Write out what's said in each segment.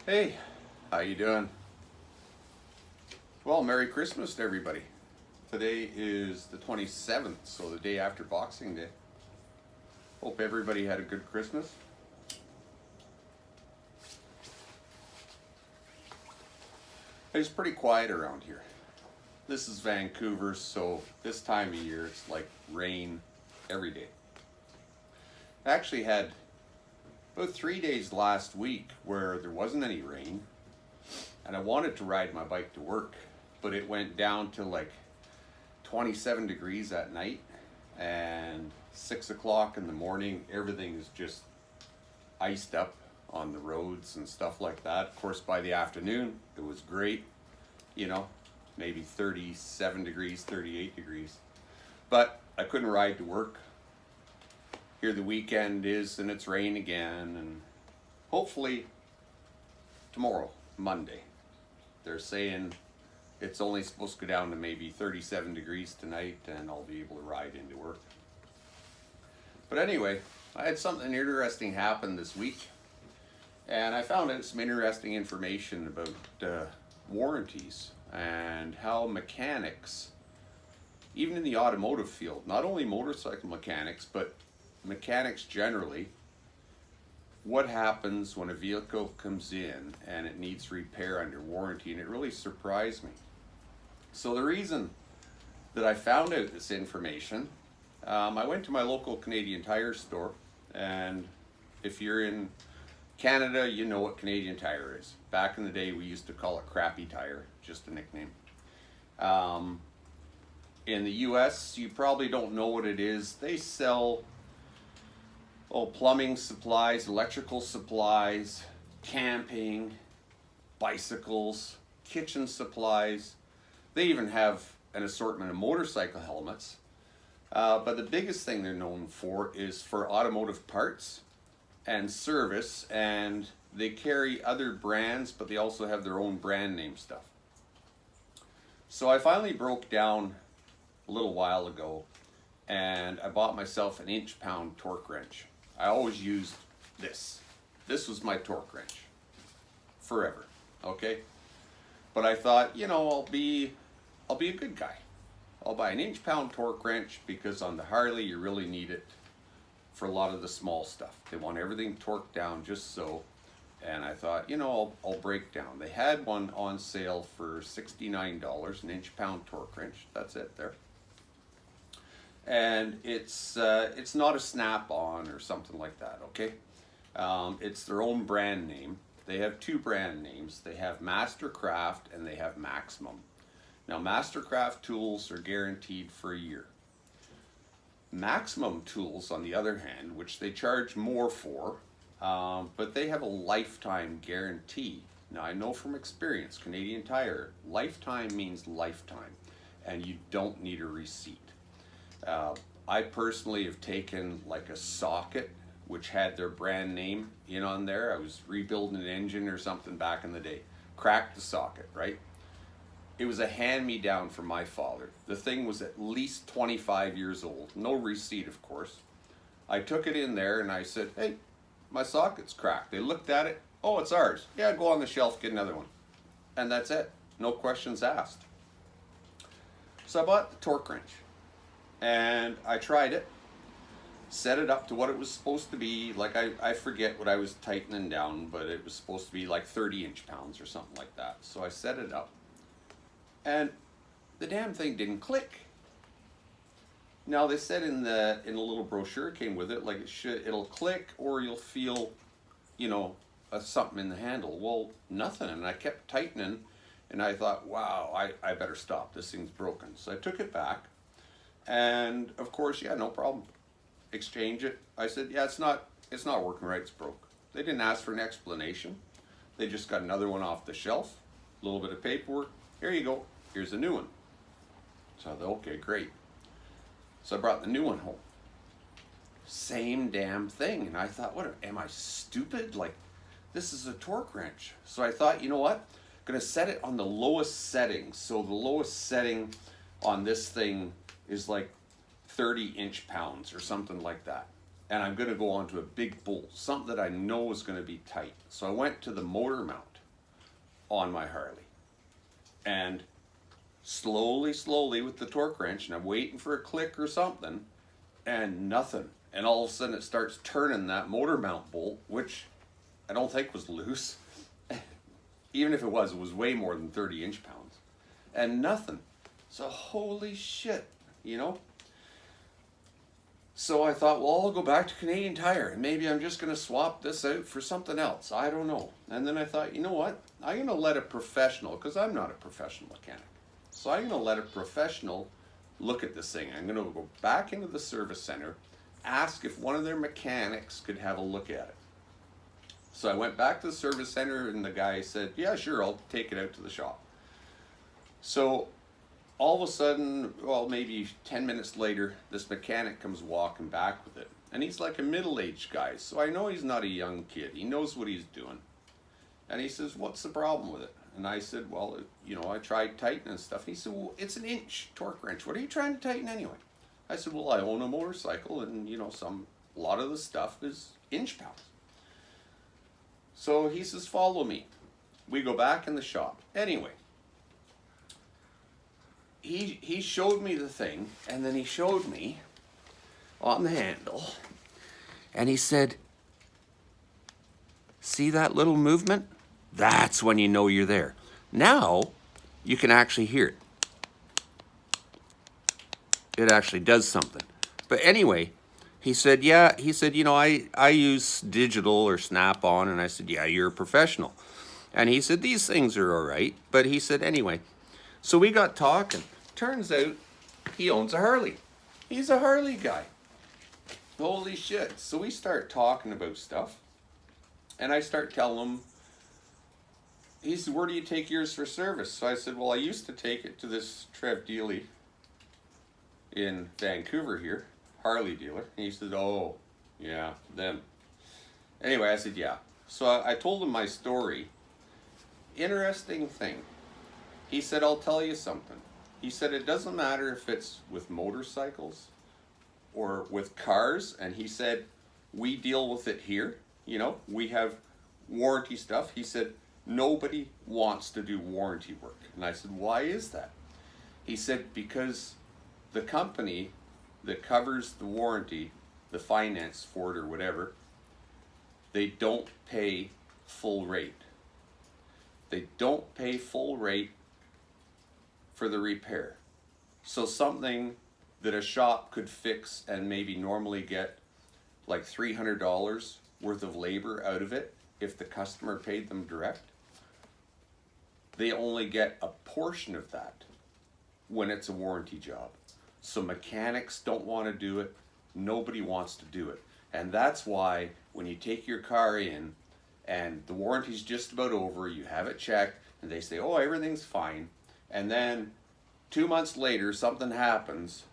Hey, how you doing? Well, Merry Christmas to everybody. Today is the 27th, so the day after Boxing Day. Hope everybody had a good Christmas. It's pretty quiet around here. This is Vancouver, so this time of year it's like rain every day. I actually had about 3 days last week where there wasn't any rain, and I wanted to ride my bike to work, but it went down to like 27 degrees at night, and 6 o'clock in the morning everything is just iced up on the roads and stuff like that. Of course, by the afternoon it was great, you know, maybe 37 degrees, 38 degrees, but I couldn't ride to work. Here the weekend is and it's rain again, and hopefully tomorrow, Monday, they're saying it's only supposed to go down to maybe 37 degrees tonight and I'll be able to ride into work. But anyway, I had something interesting happen this week, and I found out some interesting information about warranties and how mechanics, even in the automotive field, not only motorcycle mechanics, but mechanics generally, what happens when a vehicle comes in and it needs repair under warranty, and it really surprised me. So the reason that I found out this information, I went to my local Canadian Tire store, and if you're in Canada, you know what Canadian Tire is. Back in the day, we used to call it Crappy Tire, just a nickname. In the US, you probably don't know what it is. They sell plumbing supplies, electrical supplies, camping, bicycles, kitchen supplies. They even have an assortment of motorcycle helmets. But the biggest thing they're known for is for automotive parts and service, and they carry other brands, but they also have their own brand name stuff. So I finally broke down a little while ago, and I bought myself an inch-pound torque wrench. I always used this. This was my torque wrench forever, okay? But I thought, I'll be a good guy. I'll buy an inch-pound torque wrench because on the Harley you really need it for a lot of the small stuff. They want everything torqued down just so. And I thought, I'll break down. They had one on sale for $69, an inch-pound torque wrench. That's it there. And it's not a Snap-on or something like that, okay? It's their own brand name. They have two brand names. They have Mastercraft and they have Maximum. Now, Mastercraft tools are guaranteed for a year. Maximum tools, on the other hand, which they charge more for, but they have a lifetime guarantee. Now, I know from experience, Canadian Tire, lifetime means lifetime, and you don't need a receipt. I personally have taken like a socket which had their brand name in on there. I was rebuilding an engine or something back in the day. Cracked the socket, right? It was a hand-me-down from my father. The thing was at least 25 years old. No receipt, of course. I took it in there and I said, hey, my socket's cracked. They looked at it. Oh, it's ours. Yeah, go on the shelf, get another one. And that's it. No questions asked. So I bought the torque wrench. And I tried it, set it up to what it was supposed to be. Like, I forget what I was tightening down, but it was supposed to be like 30 inch-pounds or something like that. So I set it up, and the damn thing didn't click. Now, they said in the little brochure it came with it, like it'll click or you'll feel, something in the handle. Well, nothing, and I kept tightening, and I thought, wow, I better stop. This thing's broken. So I took it back. And of course, yeah, no problem. Exchange it. I said, yeah, it's not working right, it's broke. They didn't ask for an explanation. They just got another one off the shelf, a little bit of paperwork. Here you go, here's a new one. So I thought, okay, great. So I brought the new one home. Same damn thing. And I thought, what, am I stupid? Like, this is a torque wrench. So I thought, you know what? I'm gonna set it on the lowest setting. So the lowest setting on this thing is like 30 inch-pounds or something like that. and I'm going to go onto a big bolt, something that I know is going to be tight. So I went to the motor mount, on my Harley. And slowly with the torque wrench, and I'm waiting for a click or something, and nothing. And all of a sudden it starts turning that motor mount bolt, which I don't think was loose. Even if it was way more than 30 inch-pounds. And nothing. So holy shit, you know? So I thought, well, I'll go back to Canadian Tire and maybe I'm just going to swap this out for something else. I don't know. And then I thought, you know what? I'm going to let a professional, because I'm not a professional mechanic. So I'm going to let a professional look at this thing. I'm going to go back into the service center, ask if one of their mechanics could have a look at it. So I went back to the service center and the guy said, yeah, sure, I'll take it out to the shop. So all of a sudden, well, maybe 10 minutes later, this mechanic comes walking back with it. And he's like a middle-aged guy, so I know he's not a young kid. He knows what he's doing. And he says, what's the problem with it? And I said, well, you know, I tried tightening stuff. And he said, well, it's an inch torque wrench. What are you trying to tighten anyway? I said, well, I own a motorcycle, and, you know, a lot of the stuff is inch-pounds. So he says, follow me. We go back in the shop. Anyway, he showed me the thing, and then he showed me on the handle, and he said, see that little movement? That's when you know you're there. Now, you can actually hear it. It actually does something. But anyway, he said, yeah, you know, I use digital or Snap-on, and I said, yeah, you're a professional. And he said, these things are all right. But he said, anyway, so we got talking. Turns out he owns a Harley. He's a Harley guy. Holy shit. So we start talking about stuff. And I start telling him, he said, where do you take yours for service? So I said, well, I used to take it to this Trev Dealey in Vancouver here, Harley dealer. And he said, oh, yeah, them. Anyway, I said, yeah. So I told him my story. Interesting thing. He said, I'll tell you something. He said, it doesn't matter if it's with motorcycles or with cars. And he said, we deal with it here. You know, we have warranty stuff. He said, nobody wants to do warranty work. And I said, why is that? He said, because the company that covers the warranty, the finance for it or whatever, they don't pay full rate. They don't pay full rate for the repair. So something that a shop could fix and maybe normally get like $300 worth of labor out of it if the customer paid them direct, they only get a portion of that when it's a warranty job. So mechanics don't want to do it. Nobody wants to do it. And that's why when you take your car in and the warranty's just about over, you have it checked, and they say, oh, everything's fine. And then 2 months later, something happens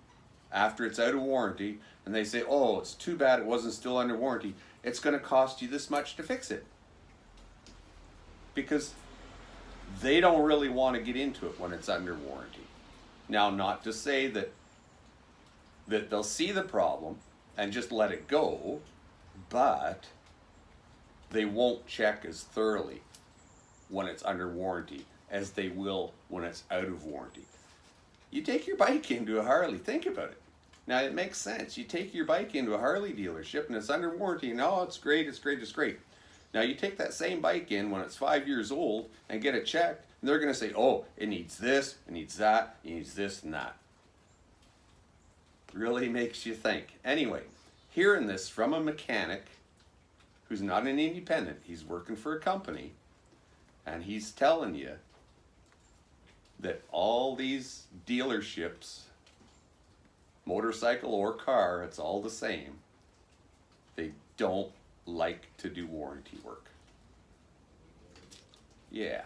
after it's out of warranty, and they say, oh, it's too bad it wasn't still under warranty. It's going to cost you this much to fix it. Because they don't really want to get into it when it's under warranty. Now, not to say that they'll see the problem and just let it go, but they won't check as thoroughly when it's under warranty as they will when it's out of warranty. You take your bike into a Harley, think about it. Now, it makes sense. You take your bike into a Harley dealership and it's under warranty, and oh, it's great, it's great, it's great. Now, you take that same bike in when it's 5 years old and get it checked, and they're going to say, oh, it needs this, it needs that, it needs this and that. Really makes you think. Anyway, hearing this from a mechanic who's not an independent, he's working for a company, and he's telling you that all these dealerships, motorcycle or car, it's all the same, they don't like to do warranty work. Yeah,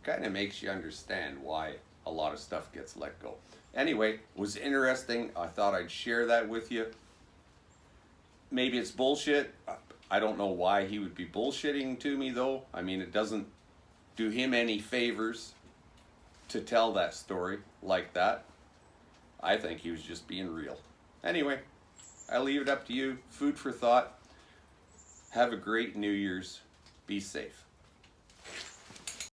kind of makes you understand why a lot of stuff gets let go. Anyway, it was interesting. I thought I'd share that with you. Maybe it's bullshit. I don't know why he would be bullshitting to me, though. I mean, it doesn't do him any favors to tell that story like that. I think he was just being real. Anyway, I leave it up to you. Food for thought. Have a great New Year's. Be safe.